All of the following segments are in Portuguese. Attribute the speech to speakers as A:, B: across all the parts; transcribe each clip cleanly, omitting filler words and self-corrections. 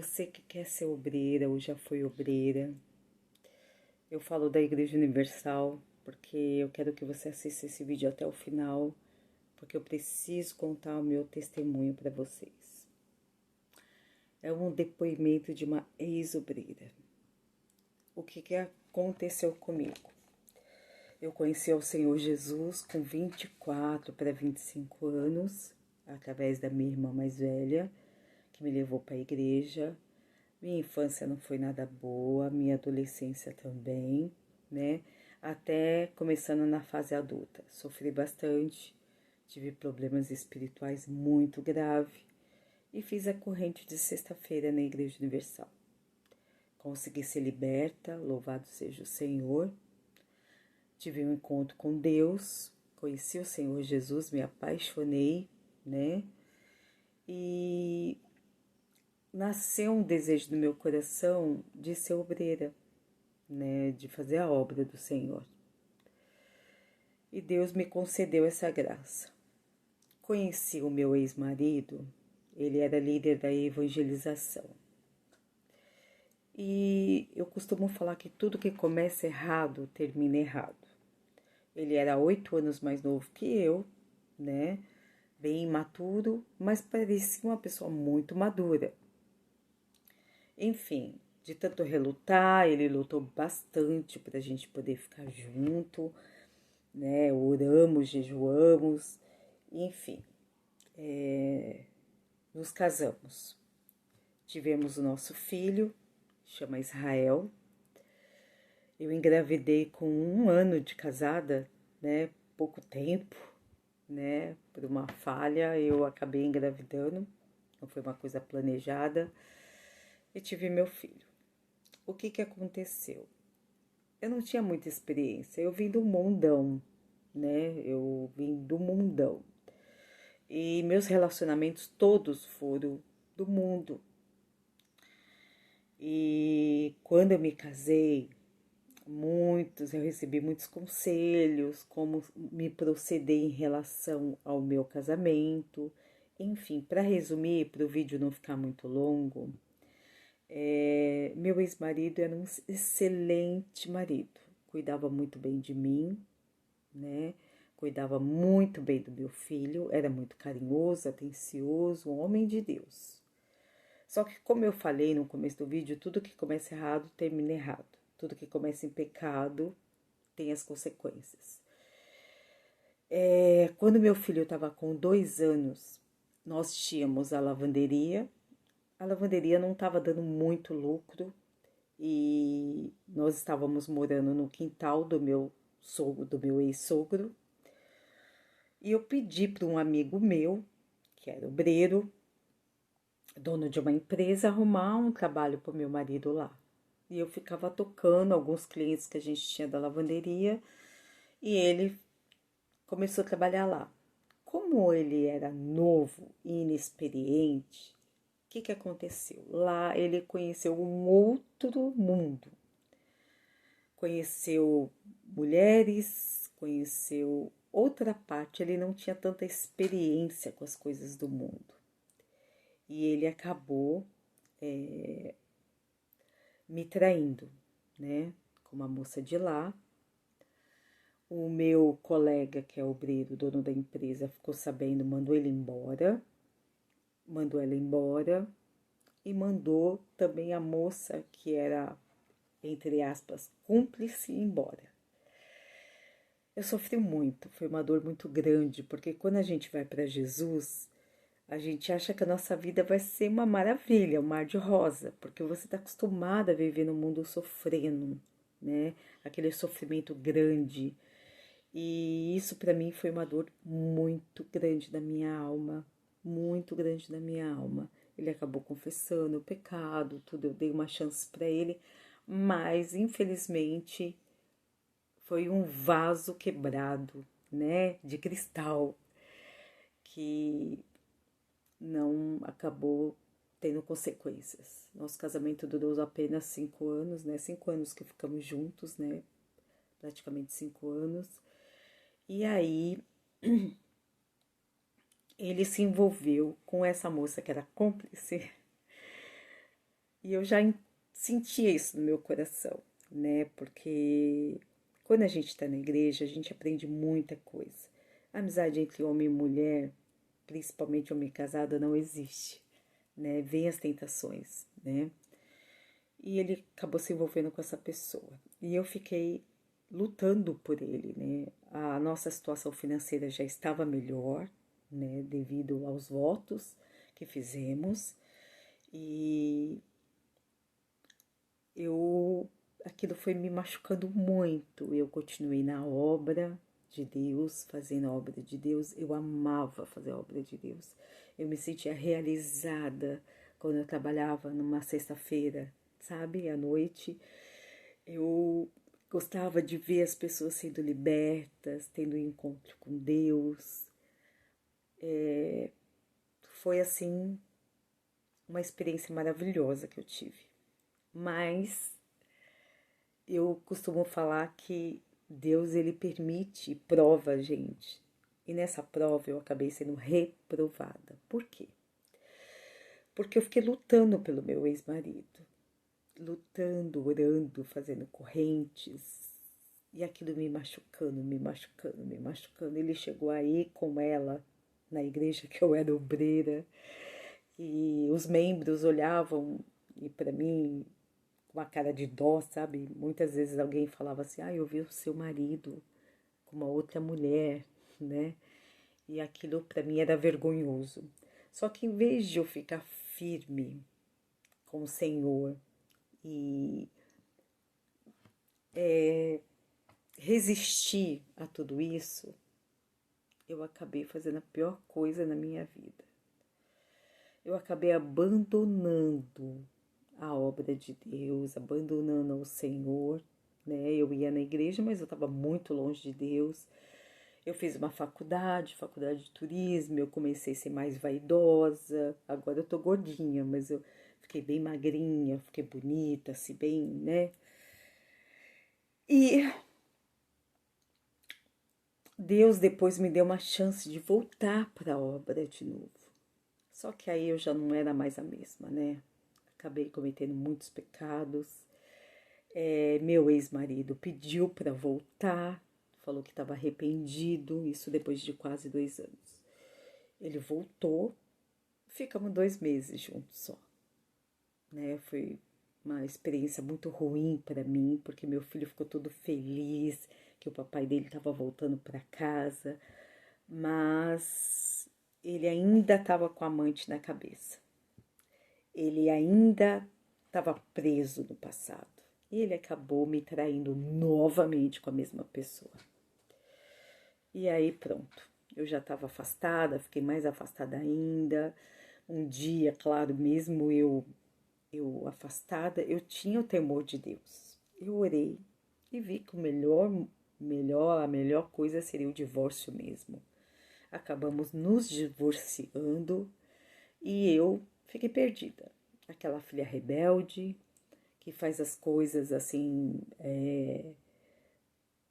A: Você que quer ser obreira ou já foi obreira, eu falo da Igreja Universal porque eu quero que você assista esse vídeo até o final, porque eu preciso contar o meu testemunho para vocês. É um depoimento de uma ex-obreira. O que aconteceu comigo? Eu conheci o Senhor Jesus com 24 para 25 anos, através da minha irmã mais velha, que me levou para a igreja. Minha infância não foi nada boa, minha adolescência também, né? Até começando na fase adulta. Sofri bastante, tive problemas espirituais muito graves e fiz a corrente de sexta-feira na Igreja Universal. Consegui ser liberta, louvado seja o Senhor. Tive um encontro com Deus, conheci o Senhor Jesus, me apaixonei, né? E nasceu um desejo no meu coração de ser obreira, né? De fazer a obra do Senhor. E Deus me concedeu essa graça. Conheci o meu ex-marido, ele era líder da evangelização. E eu costumo falar que tudo que começa errado, termina errado. Ele era 8 anos mais novo que eu, né? Bem imaturo, mas parecia uma pessoa muito madura. Enfim, de tanto relutar, ele lutou bastante para a gente poder ficar junto, né? Oramos, jejuamos, enfim, nos casamos. Tivemos o nosso filho, chama Israel. Eu engravidei com 1 ano de casada, né? Pouco tempo, né? Por uma falha, eu acabei engravidando, não foi uma coisa planejada, e tive meu filho. O que aconteceu? Eu não tinha muita experiência, eu vim do mundão, né? Eu vim do mundão. E meus relacionamentos todos foram do mundo. E quando eu me casei, eu recebi muitos conselhos, como me proceder em relação ao meu casamento. Enfim, para resumir, para o vídeo não ficar muito longo, meu ex-marido era um excelente marido, cuidava muito bem de mim, né? Cuidava muito bem do meu filho, era muito carinhoso, atencioso, um homem de Deus. Só que, como eu falei no começo do vídeo, tudo que começa errado termina errado. Tudo que começa em pecado tem as consequências. Quando meu filho estava com 2 anos, nós tínhamos a lavanderia. A lavanderia não estava dando muito lucro e nós estávamos morando no quintal do meu sogro, do meu ex-sogro. E eu pedi para um amigo meu, que era obreiro, dono de uma empresa, arrumar um trabalho para o meu marido lá. E eu ficava tocando alguns clientes que a gente tinha da lavanderia e ele começou a trabalhar lá. Como ele era novo e inexperiente, o que aconteceu? Lá ele conheceu um outro mundo. Conheceu mulheres, conheceu outra parte, ele não tinha tanta experiência com as coisas do mundo. E ele acabou me traindo, né, com uma moça de lá. O meu colega, que é obreiro, dono da empresa, ficou sabendo, mandou ela embora e mandou também a moça, que era, entre aspas, cúmplice, embora. Eu sofri muito, foi uma dor muito grande, porque quando a gente vai para Jesus, a gente acha que a nossa vida vai ser uma maravilha, um mar de rosa, porque você está acostumada a viver no mundo sofrendo, né? Aquele sofrimento grande. E isso para mim foi uma dor muito grande da minha alma, muito grande da minha alma. Ele acabou confessando o pecado, tudo, eu dei uma chance para ele, mas infelizmente foi um vaso quebrado, né, de cristal, que não acabou tendo consequências. Nosso casamento durou apenas 5 anos, né? 5 anos que ficamos juntos, né? Praticamente 5 anos. E aí ele se envolveu com essa moça que era cúmplice E eu já sentia isso no meu coração, né? Porque quando a gente está na igreja, a gente aprende muita coisa. A amizade entre homem e mulher, principalmente homem casado, não existe, né? Vem as tentações, né? E ele acabou se envolvendo com essa pessoa. E eu fiquei lutando por ele, né? A nossa situação financeira já estava melhor, né? Devido aos votos que fizemos. E aquilo foi me machucando muito. Eu continuei na obra de Deus, fazendo a obra de Deus. Eu amava fazer a obra de Deus. Eu me sentia realizada quando eu trabalhava numa sexta-feira, sabe, à noite. Eu gostava de ver as pessoas sendo libertas, tendo um encontro com Deus. Foi assim uma experiência maravilhosa que eu tive. Mas eu costumo falar que Deus, ele permite e prova a gente. E nessa prova eu acabei sendo reprovada. Por quê? Porque eu fiquei lutando pelo meu ex-marido. Lutando, orando, fazendo correntes. E aquilo me machucando, me machucando, me machucando. Ele chegou aí com ela na igreja que eu era obreira. E os membros olhavam e para mim com uma cara de dó, sabe? Muitas vezes alguém falava assim, eu vi o seu marido com uma outra mulher, né? E aquilo para mim era vergonhoso. Só que em vez de eu ficar firme com o Senhor e resistir a tudo isso, eu acabei fazendo a pior coisa na minha vida. Eu acabei abandonando a obra de Deus, abandonando o Senhor, né? Eu ia na igreja, mas eu estava muito longe de Deus. Eu fiz uma faculdade de turismo, eu comecei a ser mais vaidosa. Agora eu tô gordinha, mas eu fiquei bem magrinha, fiquei bonita, assim, bem, né? E Deus depois me deu uma chance de voltar para a obra de novo. Só que aí eu já não era mais a mesma, né? Acabei cometendo muitos pecados. Meu ex-marido pediu para voltar, falou que estava arrependido, isso depois de quase 2 anos. Ele voltou, ficamos 2 meses juntos só, né? Foi uma experiência muito ruim para mim, porque meu filho ficou todo feliz que o papai dele estava voltando para casa, mas ele ainda estava com a amante na cabeça. Ele ainda estava preso no passado. E ele acabou me traindo novamente com a mesma pessoa. E aí pronto, eu já estava afastada, fiquei mais afastada ainda. Um dia, claro, mesmo eu afastada, eu tinha o temor de Deus. Eu orei e vi que a melhor coisa seria o divórcio mesmo. Acabamos nos divorciando e eu fiquei perdida. Aquela filha rebelde que faz as coisas assim,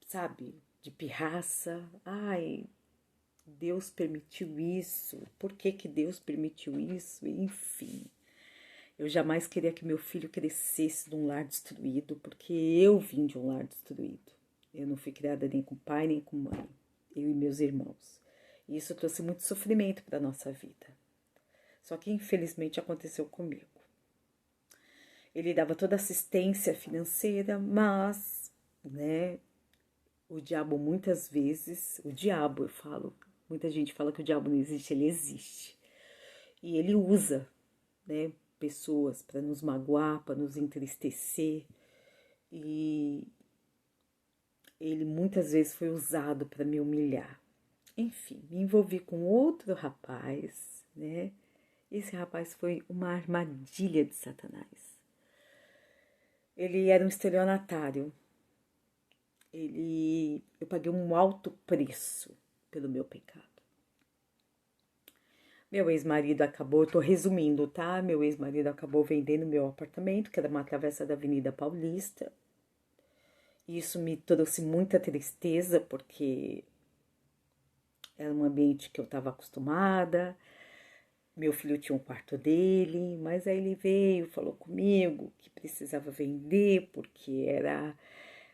A: sabe, de pirraça. Ai, Deus permitiu isso. Por que que Deus permitiu isso? Enfim, eu jamais queria que meu filho crescesse num lar destruído, porque eu vim de um lar destruído. Eu não fui criada nem com pai nem com mãe, eu e meus irmãos. E isso trouxe muito sofrimento para a nossa vida. Só que infelizmente aconteceu comigo. Ele dava toda assistência financeira, mas, né, o diabo muitas vezes, o diabo eu falo, muita gente fala que o diabo não existe, ele existe. E ele usa, né, pessoas para nos magoar, para nos entristecer. E ele muitas vezes foi usado para me humilhar. Enfim, me envolvi com outro rapaz, né? Esse rapaz foi uma armadilha de Satanás. Ele era um estelionatário. Eu paguei um alto preço pelo meu pecado. Meu ex-marido acabou, eu tô resumindo, tá? Meu ex-marido acabou vendendo meu apartamento, que era uma travessa da Avenida Paulista. Isso me trouxe muita tristeza, porque era um ambiente que eu estava acostumada. Meu filho tinha um quarto dele, mas aí ele veio, falou comigo que precisava vender porque era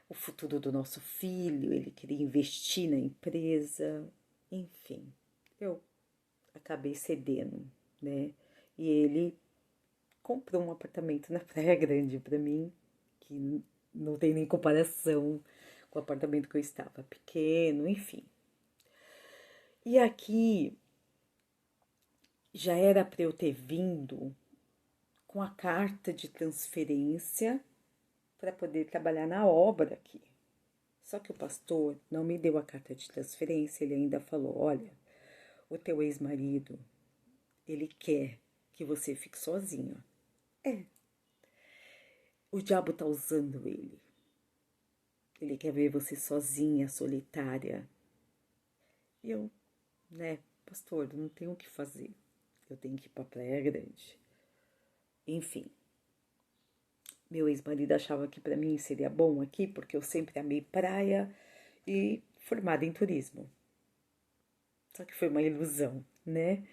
A: o futuro do nosso filho, ele queria investir na empresa, enfim, eu acabei cedendo, né? E ele comprou um apartamento na Praia Grande para mim, que não tem nem comparação com o apartamento que eu estava, pequeno, enfim. E aqui já era para eu ter vindo com a carta de transferência para poder trabalhar na obra aqui. Só que o pastor não me deu a carta de transferência, ele ainda falou: olha, o teu ex-marido, ele quer que você fique sozinha. É, o diabo tá usando ele. Ele quer ver você sozinha, solitária. E eu, né, pastor, não tenho o que fazer. Eu tenho que ir pra Praia Grande. Enfim, meu ex-marido achava que para mim seria bom aqui, porque eu sempre amei praia e formada em turismo. Só que foi uma ilusão, né?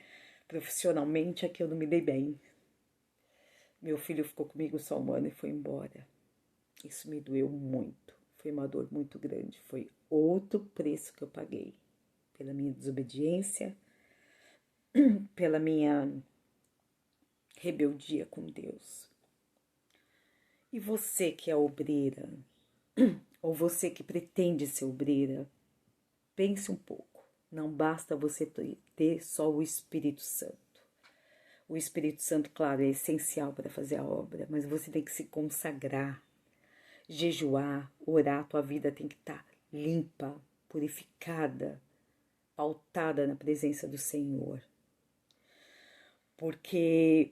A: Profissionalmente aqui eu não me dei bem. Meu filho ficou comigo só um ano e foi embora. Isso me doeu muito. Foi uma dor muito grande. Foi outro preço que eu paguei. Pela minha desobediência, pela minha rebeldia com Deus. E você que é obreira, ou você que pretende ser obreira, pense um pouco. Não basta você ter só o Espírito Santo. O Espírito Santo, claro, é essencial para fazer a obra, mas você tem que se consagrar, jejuar, orar. Tua vida tem que estar limpa, purificada, pautada na presença do Senhor. Porque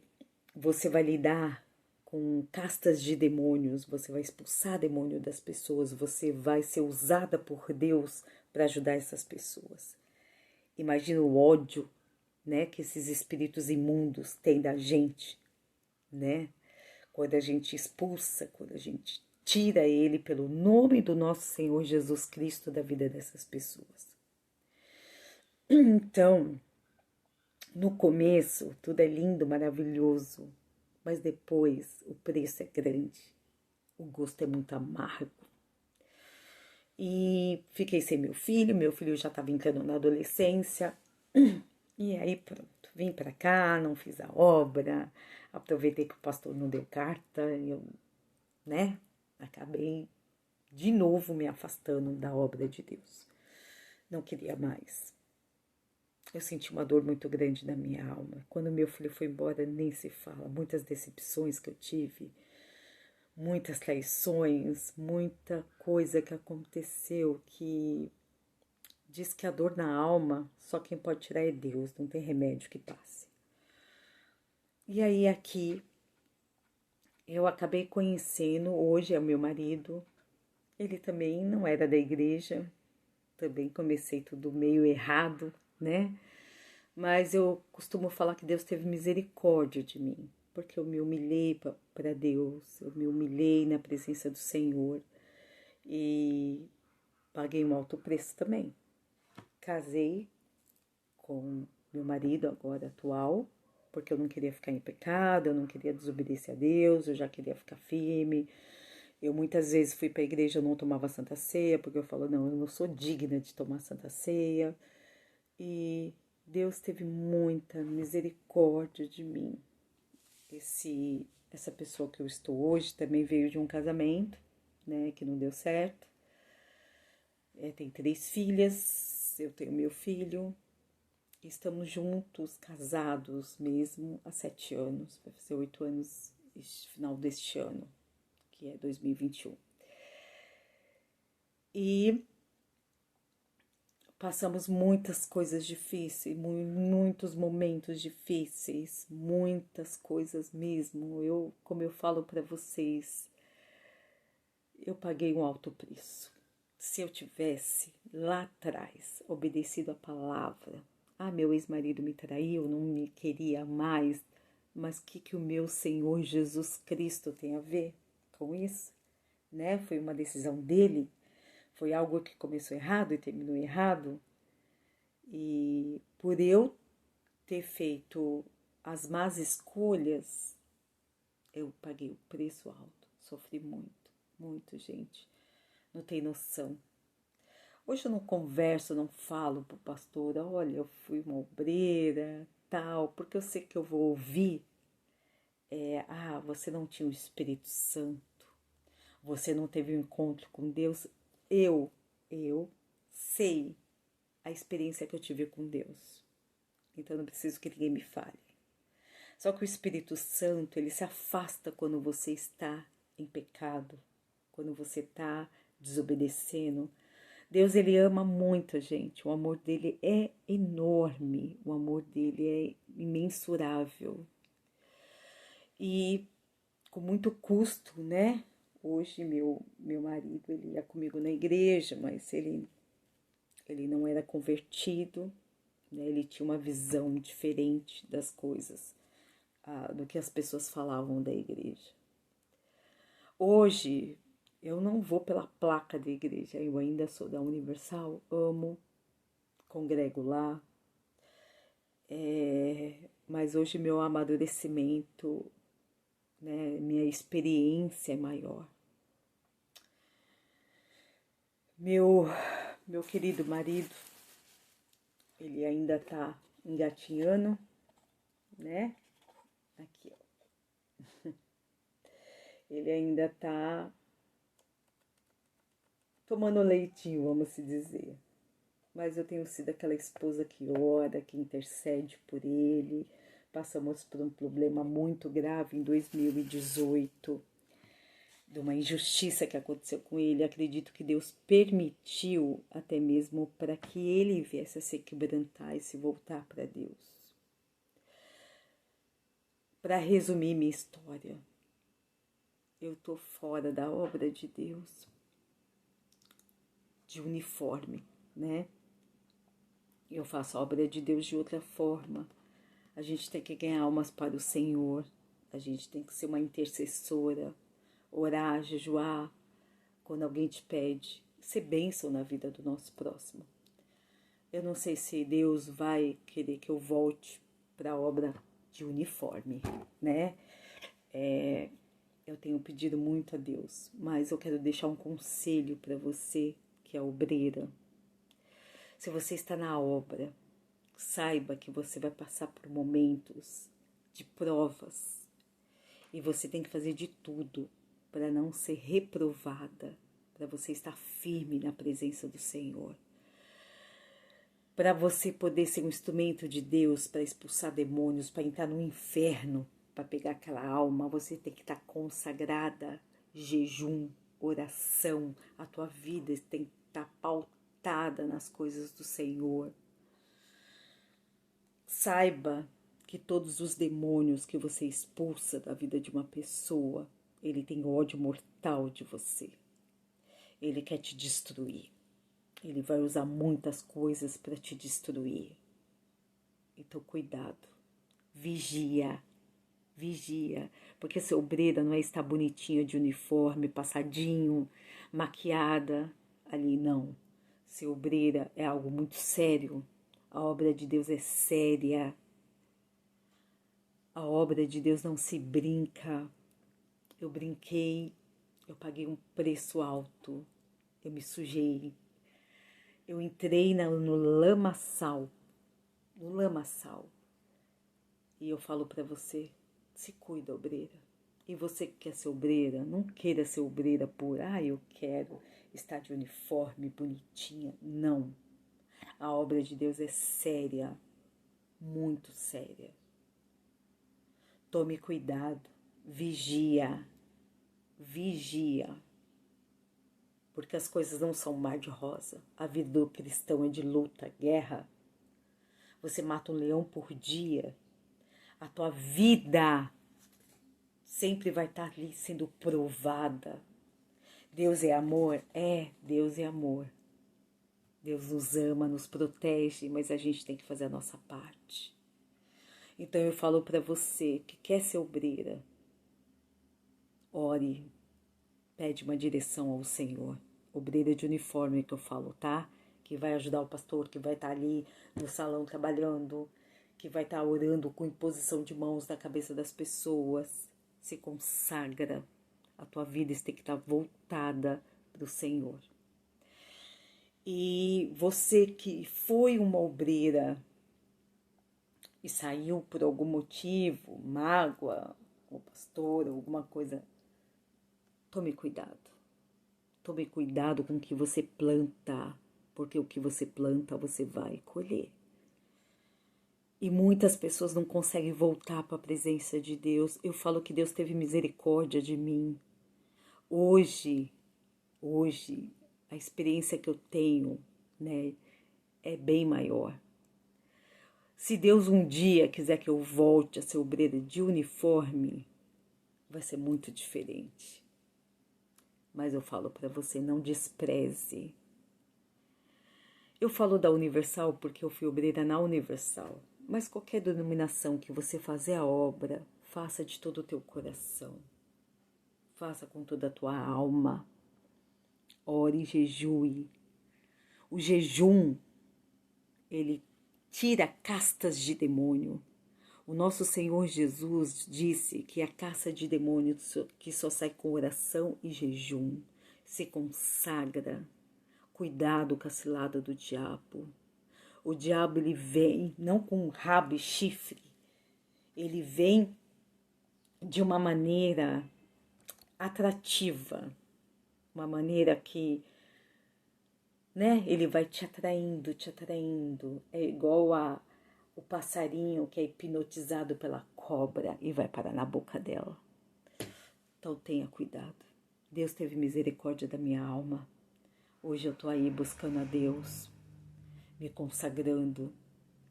A: você vai lidar com castas de demônios, você vai expulsar demônio das pessoas, você vai ser usada por Deus para ajudar essas pessoas. Imagina o ódio, né, que esses espíritos imundos têm da gente, né? Quando a gente expulsa, quando a gente tira ele pelo nome do nosso Senhor Jesus Cristo da vida dessas pessoas. Então, no começo, tudo é lindo, maravilhoso, mas depois o preço é grande, o gosto é muito amargo. E fiquei sem meu filho já estava entrando na adolescência, e aí pronto, vim para cá, não fiz a obra, aproveitei que o pastor não deu carta, eu, né, acabei de novo me afastando da obra de Deus. Não queria mais. Eu senti uma dor muito grande na minha alma. Quando meu filho foi embora, nem se fala. Muitas decepções que eu tive, muitas traições, muita coisa que aconteceu que diz que a dor na alma, só quem pode tirar é Deus, não tem remédio que passe. E aí aqui, eu acabei conhecendo, hoje é o meu marido, ele também não era da igreja, também comecei tudo meio errado, né? Mas eu costumo falar que Deus teve misericórdia de mim, porque eu me humilhei para Deus, eu me humilhei na presença do Senhor e paguei um alto preço também. Casei com meu marido agora atual, porque eu não queria ficar em pecado, eu não queria desobedecer a Deus, eu já queria ficar firme. Eu muitas vezes fui para a igreja, eu não tomava Santa Ceia, porque eu falo, não, eu não sou digna de tomar Santa Ceia. E Deus teve muita misericórdia de mim. Essa pessoa que eu estou hoje também veio de um casamento, né, que não deu certo. Tem 3 filhas, eu tenho meu filho. Estamos juntos, casados mesmo, há 7 anos. Vai fazer 8 anos no final deste ano, que é 2021. E passamos muitas coisas difíceis, muitos momentos difíceis, muitas coisas mesmo. Como eu falo para vocês, eu paguei um alto preço. Se eu tivesse lá atrás obedecido a palavra, meu ex-marido me traiu, não me queria mais, mas o que o meu Senhor Jesus Cristo tem a ver com isso? Né? Foi uma decisão dele. Foi algo que começou errado e terminou errado. E por eu ter feito as más escolhas, eu paguei o preço alto. Sofri muito, muito, gente. Não tem noção. Hoje eu não converso, não falo pro pastor, olha, eu fui uma obreira, tal, porque eu sei que eu vou ouvir, você não tinha o Espírito Santo, você não teve um encontro com Deus. Eu sei a experiência que eu tive com Deus, então eu não preciso que ninguém me fale. Só que o Espírito Santo, ele se afasta quando você está em pecado, quando você está desobedecendo. Deus, ele ama muito a gente, o amor dele é enorme, o amor dele é imensurável. E com muito custo, né? Hoje meu marido, ele ia comigo na igreja, mas ele não era convertido, né? Ele tinha uma visão diferente das coisas, do que as pessoas falavam da igreja. Hoje, eu não vou pela placa da igreja, eu ainda sou da Universal, amo, congrego lá, mas hoje meu amadurecimento, né, minha experiência é maior. Meu querido marido, ele ainda tá engatinhando, né? Aqui, ó. Ele ainda tá tomando leitinho, vamos se dizer. Mas eu tenho sido aquela esposa que ora, que intercede por ele. Passamos por um problema muito grave em 2018, de uma injustiça que aconteceu com ele. Acredito que Deus permitiu até mesmo para que ele viesse a se quebrantar e se voltar para Deus. Para resumir minha história, eu tô fora da obra de Deus, de uniforme, né? Eu faço a obra de Deus de outra forma. A gente tem que ganhar almas para o Senhor, a gente tem que ser uma intercessora, orar, jejuar, quando alguém te pede, ser bênção na vida do nosso próximo. Eu não sei se Deus vai querer que eu volte para a obra de uniforme, né? Eu tenho pedido muito a Deus, mas eu quero deixar um conselho para você que é obreira. Se você está na obra, saiba que você vai passar por momentos de provas e você tem que fazer de tudo para não ser reprovada, para você estar firme na presença do Senhor. Para você poder ser um instrumento de Deus para expulsar demônios, para entrar no inferno, para pegar aquela alma, você tem que estar consagrada, jejum, oração, a tua vida tem que estar pautada nas coisas do Senhor. Saiba que todos os demônios que você expulsa da vida de uma pessoa, ele tem ódio mortal de você. Ele quer te destruir. Ele vai usar muitas coisas para te destruir. Então, cuidado. Vigia. Vigia. Porque ser obreira não é estar bonitinha de uniforme, passadinho, maquiada ali, não. Ser obreira é algo muito sério. A obra de Deus é séria. A obra de Deus não se brinca. Eu brinquei, eu paguei um preço alto, eu me sujei. Eu entrei no lamaçal, e eu falo para você, se cuida, obreira. E você que quer ser obreira, não queira ser obreira por, eu quero estar de uniforme, bonitinha. Não. A obra de Deus é séria, muito séria. Tome cuidado, vigia, vigia. Porque as coisas não são um mar de rosa. A vida do cristão é de luta, guerra. Você mata um leão por dia. A tua vida sempre vai estar ali sendo provada. Deus é amor? Deus é amor. Deus nos ama, nos protege, mas a gente tem que fazer a nossa parte. Então eu falo para você que quer ser obreira, ore, pede uma direção ao Senhor. Obreira de uniforme que eu falo, tá? Que vai ajudar o pastor, que vai estar ali no salão trabalhando, que vai estar orando com imposição de mãos na cabeça das pessoas. Se consagra. A tua vida tem que estar voltada para o Senhor. E você que foi uma obreira e saiu por algum motivo, mágoa, com o pastor, alguma coisa, tome cuidado. Tome cuidado com o que você planta, porque o que você planta você vai colher. E muitas pessoas não conseguem voltar para a presença de Deus. Eu falo que Deus teve misericórdia de mim. Hoje, a experiência que eu tenho, né, é bem maior. Se Deus um dia quiser que eu volte a ser obreira de uniforme, vai ser muito diferente. Mas eu falo para você, não despreze. Eu falo da Universal porque eu fui obreira na Universal. Mas qualquer denominação que você fazer a obra, faça de todo o teu coração. Faça com toda a tua alma. Ore e jejue. O jejum, ele tira castas de demônio. O nosso Senhor Jesus disse que a caça de demônio que só sai com oração e jejum. Se consagra. Cuidado com a cilada do diabo. O diabo, ele vem não com rabo e chifre. Ele vem de uma maneira atrativa. Uma maneira que, né, ele vai te atraindo, te atraindo. É igual o passarinho que é hipnotizado pela cobra e vai parar na boca dela. Então tenha cuidado. Deus teve misericórdia da minha alma. Hoje eu tô aí buscando a Deus, me consagrando.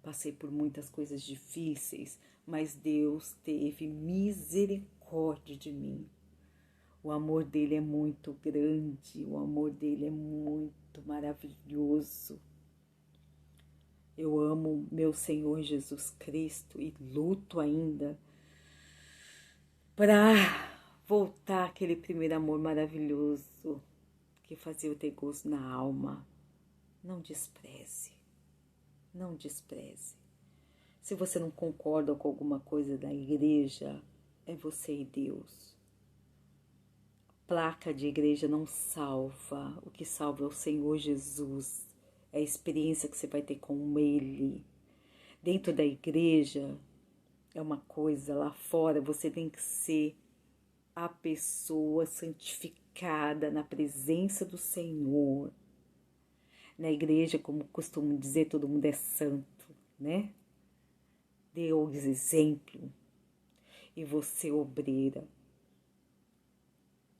A: Passei por muitas coisas difíceis, mas Deus teve misericórdia de mim. O amor dele é muito grande, o amor dele é muito maravilhoso. Eu amo meu Senhor Jesus Cristo e luto ainda para voltar aquele primeiro amor maravilhoso que fazia eu ter gosto na alma. Não despreze, não despreze. Se você não concorda com alguma coisa da igreja, é você e Deus. Placa de igreja não salva. O que salva é o Senhor Jesus. É a experiência que você vai ter com Ele. Dentro da igreja é uma coisa, lá fora você tem que ser a pessoa santificada na presença do Senhor. Na igreja, como costumo dizer, todo mundo é santo, né? Dê o exemplo. E você, obreira,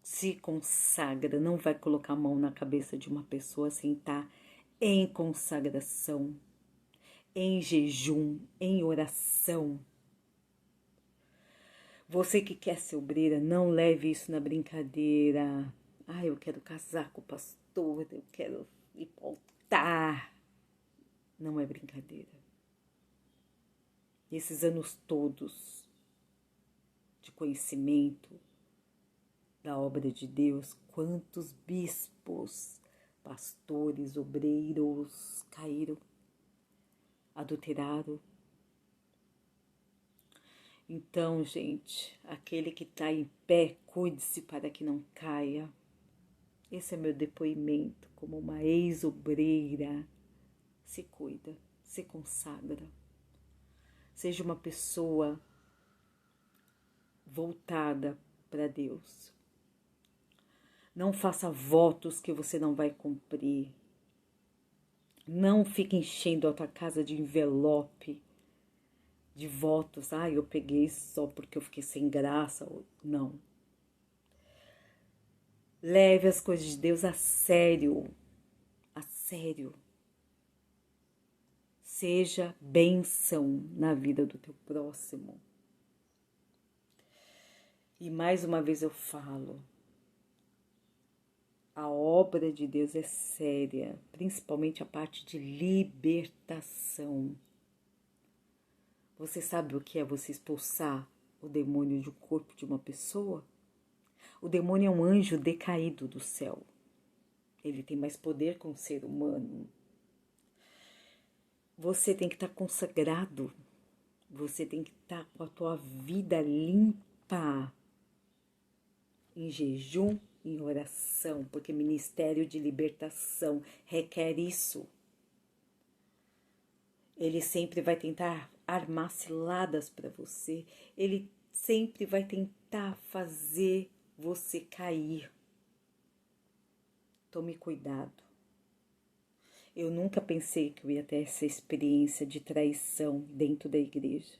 A: se consagra, não vai colocar a mão na cabeça de uma pessoa sem estar em consagração, em jejum, em oração. Você que quer ser obreira, não leve isso na brincadeira. Ah, eu quero casar com o pastor, eu quero ir para o altar. Não é brincadeira. Esses anos todos de conhecimento da obra de Deus, quantos bispos, pastores, obreiros caíram, adulteraram. Então, gente, aquele que está em pé, cuide-se para que não caia. Esse é meu depoimento como uma ex-obreira. Se cuida, se consagra. Seja uma pessoa voltada para Deus. Não faça votos que você não vai cumprir. Não fique enchendo a tua casa de envelope, de votos. Ah, eu peguei só porque eu fiquei sem graça. Não. Leve as coisas de Deus a sério. A sério. Seja bênção na vida do teu próximo. E mais uma vez eu falo, a obra de Deus é séria, principalmente a parte de libertação. Você sabe o que é você expulsar o demônio do corpo de uma pessoa? O demônio é um anjo decaído do céu. Ele tem mais poder que um ser humano. Você tem que estar consagrado. Você tem que estar com a tua vida limpa, em jejum, em oração, porque ministério de libertação requer isso. Ele sempre vai tentar armar ciladas para você. Ele sempre vai tentar fazer você cair. Tome cuidado. Eu nunca pensei que eu ia ter essa experiência de traição dentro da igreja.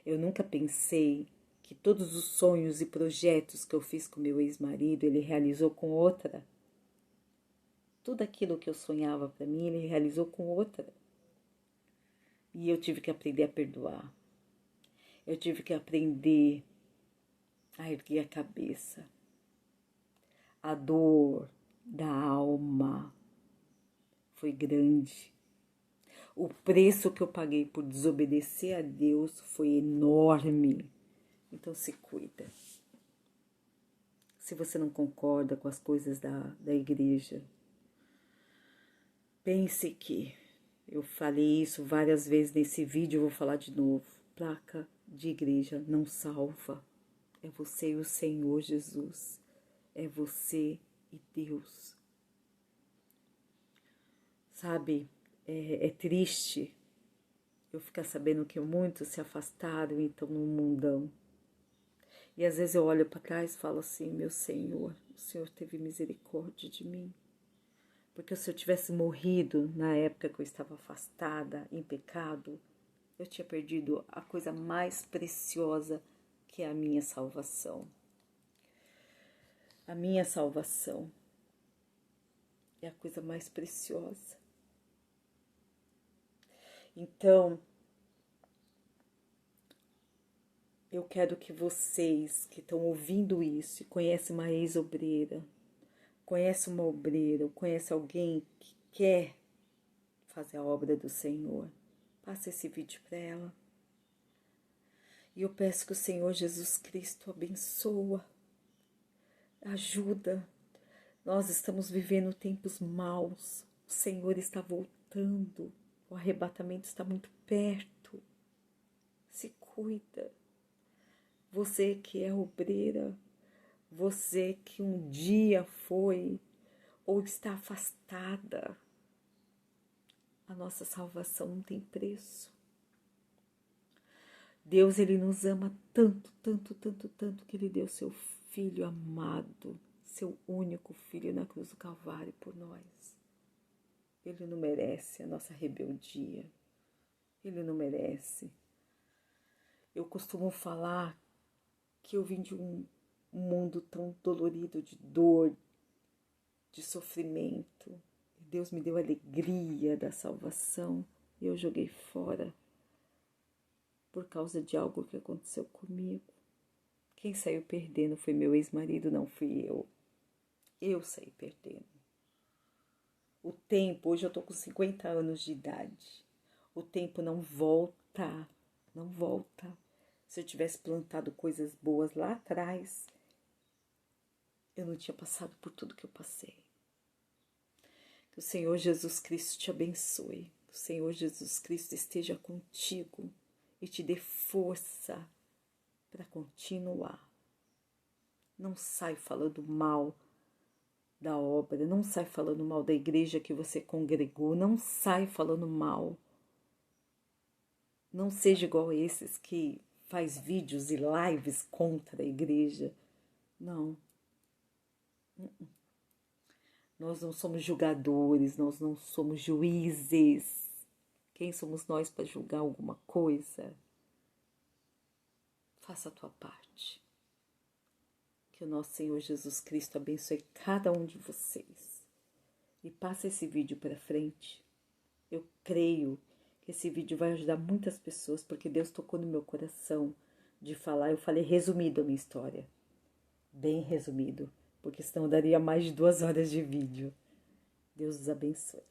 A: Eu nunca pensei que todos os sonhos e projetos que eu fiz com meu ex-marido, ele realizou com outra. Tudo aquilo que eu sonhava para mim, ele realizou com outra. E eu tive que aprender a perdoar. Eu tive que aprender a erguer a cabeça. A dor da alma foi grande. O preço que eu paguei por desobedecer a Deus foi enorme. Então se cuida. Se você não concorda com as coisas da igreja, pense que eu falei isso várias vezes nesse vídeo, eu vou falar de novo. Placa de igreja não salva. É você e o Senhor Jesus. É você e Deus. Sabe, é triste eu ficar sabendo que muitos se afastaram e estão num mundão. E às vezes eu olho para trás e falo assim, meu Senhor, o Senhor teve misericórdia de mim. Porque se eu tivesse morrido na época que eu estava afastada, em pecado, eu tinha perdido a coisa mais preciosa que é a minha salvação. A minha salvação é a coisa mais preciosa. Então, eu quero que vocês que estão ouvindo isso e conhecem uma ex-obreira, conhece uma obreira, ou conhece alguém que quer fazer a obra do Senhor, passa esse vídeo para ela. E eu peço que o Senhor Jesus Cristo abençoa, ajuda. Nós estamos vivendo tempos maus, o Senhor está voltando, o arrebatamento está muito perto. Se cuida. Você que é obreira, você que um dia foi ou está afastada, a nossa salvação não tem preço. Deus, Ele nos ama tanto, tanto, tanto, tanto, que Ele deu seu Filho amado, seu único Filho na cruz do Calvário por nós. Ele não merece a nossa rebeldia. Ele não merece. Eu costumo falar que eu vim de um mundo tão dolorido, de dor, de sofrimento. Deus me deu a alegria da salvação e eu joguei fora por causa de algo que aconteceu comigo. Quem saiu perdendo foi meu ex-marido, não fui eu. Eu saí perdendo. O tempo, hoje eu tô com 50 anos de idade. O tempo não volta, não volta. Se eu tivesse plantado coisas boas lá atrás, eu não tinha passado por tudo que eu passei. Que o Senhor Jesus Cristo te abençoe. Que o Senhor Jesus Cristo esteja contigo e te dê força para continuar. Não sai falando mal da obra, não sai falando mal da igreja que você congregou, não sai falando mal. Não seja igual a esses que faz vídeos e lives contra a igreja. Não. Nós não somos julgadores, nós não somos juízes. Quem somos nós para julgar alguma coisa? Faça a tua parte. Que o nosso Senhor Jesus Cristo abençoe cada um de vocês. E passe esse vídeo para frente. Eu creio que esse vídeo vai ajudar muitas pessoas, porque Deus tocou no meu coração de falar. Eu falei resumido a minha história. Bem resumido, porque senão daria mais de 2 horas de vídeo. Deus os abençoe.